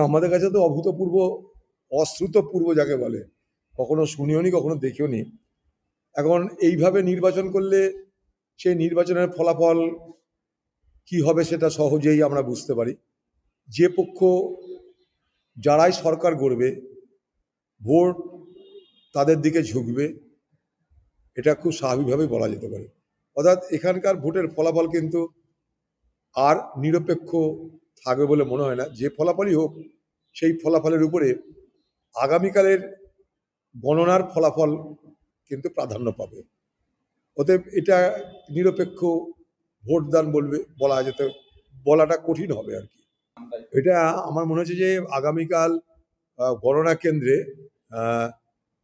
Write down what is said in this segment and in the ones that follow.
আমাদের কাছে তো অভূতপূর্ব, অশ্রুতপূর্ব যাকে বলে, কখনো শুনিও নি, কখনো দেখেও নি। এখন এইভাবে নির্বাচন করলে সেই নির্বাচনের ফলাফল কি হবে সেটা সহজেই আমরা বুঝতে পারি। যে পক্ষ যারাই সরকার গড়বে, ভোট তাদের দিকে ঝুঁকবে, এটা খুব স্বাভাবিকভাবেই বলা যেতে পারে। অর্থাৎ এখানকার ভোটের ফলাফল কিন্তু আর নিরপেক্ষ থাকবে বলে মনে হয় না। যে ফলাফলই হোক, সেই ফলাফলের উপরে আগামীকালের গণনার ফলাফল কিন্তু প্রাধান্য পাবে। অতএব এটা নিরপেক্ষ ভোটদান বলাটা কঠিন হবে আর কি। এটা আমার মনে হচ্ছে যে আগামীকাল গণনা কেন্দ্রে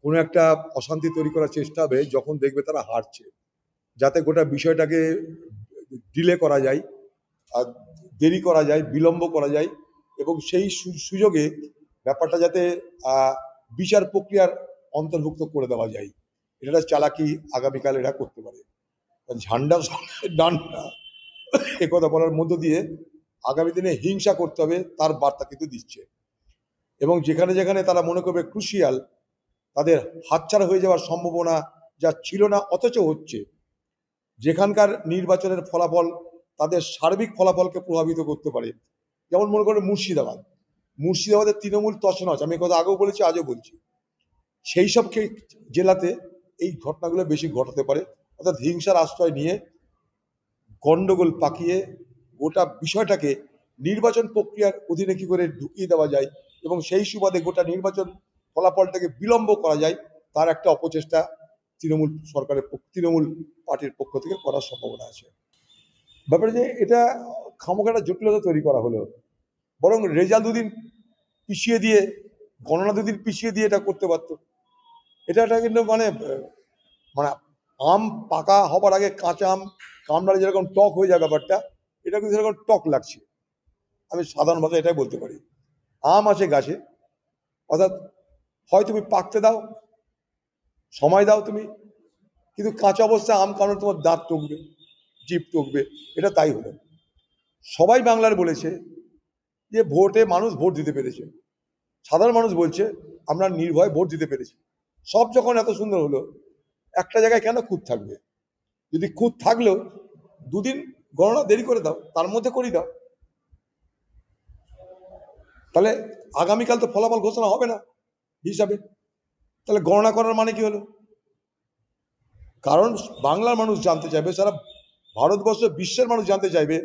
কোনো একটা অশান্তি তৈরি করার চেষ্টা হবে যখন দেখবে তারা হারছে, যাতে গোটা বিষয়টাকে ডিলে করা যায়, আর দেরি করা যায়, বিলম্ব করা যায়, এবং সেই সুযোগে ব্যাপারটা যাতে বিচার প্রক্রিয়ার অন্তর্ভুক্ত করে দেওয়া যায়। এটা চালাকি আগামীকাল এরা করতে পারে। ঝান্ডা ডান্ডা একথা বলার মধ্য দিয়ে আগামী দিনে হিংসা করতে হবে তার বার্তা কিন্তু দিচ্ছে। এবং যেখানে যেখানে তারা মনে করবে ক্রুশিয়াল, তাদের হাতছাড়া হয়ে যাওয়ার সম্ভাবনা যা ছিল না অথচ হচ্ছে, যেখানকার নির্বাচনের ফলাফল তাদের সার্বিক ফলাফলকে প্রভাবিত করতে পারে। যেমন মনে করেন মুর্শিদাবাদের তৃণমূল তছনছ, আমি কথা আগেও বলেছি, আজও বলছি। সেই সব জেলাতে এই ঘটনাগুলো বেশি ঘটাতে পারে। অর্থাৎ হিংসার আশ্রয় নিয়ে গন্ডগোল পাকিয়ে গোটা বিষয়টাকে নির্বাচন প্রক্রিয়ার অধীনে কি করে ঢুকিয়ে দেওয়া যায় এবং সেই সুবাদে গোটা নির্বাচন ফলাফলটাকে বিলম্ব করা যায়, তার একটা অপচেষ্টা তৃণমূল পার্টির পক্ষ থেকে করার সম্ভাবনা আছে। ব্যাপারে যে এটা খামোখাটা জটিলতা তৈরি করা হলো, বরং রেজাল্ট দুদিন পিছিয়ে দিয়ে, গণনা দুদিন পিছিয়ে দিয়ে এটা করতে পারত। এটা কিন্তু মানে আম পাকা হবার আগে কাঁচা আম কামড়ালে যেরকম টক হয়ে যায় ব্যাপারটা, এটা কিন্তু সেরকম টক লাগছে। আমি সাধারণ ভাষায় এটাই বলতে পারি। আম আছে গাছে, অর্থাৎ হয় তুমি পাকতে দাও, সময় দাও তুমি, কিন্তু কাঁচা অবস্থায় আম কামড়ে তোমার দাঁত টকবে, জিভ টকবে। এটা তাই হলো। সবাই বাংলার বলেছে যে ভোটে মানুষ ভোট দিতে পেরেছে, সাধারণ মানুষ বলছে আমরা নির্ভয়ে ভোট দিতে পেরেছি। সব যখন এত সুন্দর হলো, একটা জায়গায় কেন খুঁত থাকবে? যদি খুঁত থাকলেও দুদিন গণনা দেরি করে দাও, তার মধ্যে করিয়ে দাও, তাহলে আগামীকাল তো ফলাফল ঘোষণা হবে না হিসাবে। তাহলে গণনা করার মানে কি হলো? কারণ বাংলার মানুষ জানতে চাইবে, সারা ভারতবর্ষ, বিশ্বের মানুষ জানতে চাইবে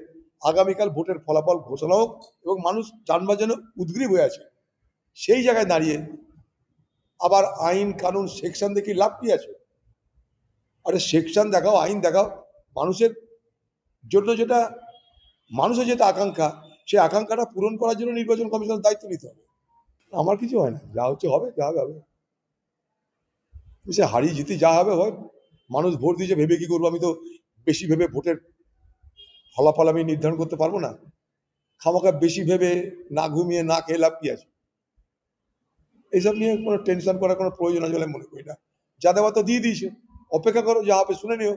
আগামীকাল ভোটের ফলাফল ঘোষণা হোক, এবং মানুষ জানবার জন্য উদ্গ্রীব হয়ে আছে। সেই জায়গায় দাঁড়িয়ে আবার আইন কানুন সেকশন দেখি লাভ কি আছে? আরে সেকশন দেখাও, আইন দেখাও, মানুষের জন্য যেটা, মানুষের যেটা আকাঙ্ক্ষা, সেই আকাঙ্ক্ষাটা পূরণ করার জন্য নির্বাচন কমিশনের দায়িত্ব নিতে হবে। আমার কিছু হয় না, যা হচ্ছে হবে, যা হবে হবে। সে হারিয়ে জিতে যা হবে হয়। মানুষ ভোট দিয়েছে ভেবে কি করবো? আমি তো বেশি ভেবে ভোটের ফলাফল আমি নির্ধারণ করতে পারবো না। খামাখা বেশি ভেবে না ঘুমিয়ে না খেয়ে লাভ কি আছে? এইসব নিয়ে কোনো টেনশন করার কোনো প্রয়োজন আছে বলে মনে করি না। যা দেওয়া তো দিয়ে দিয়েছে, অপেক্ষা করো, যা হবে শুনে নিও।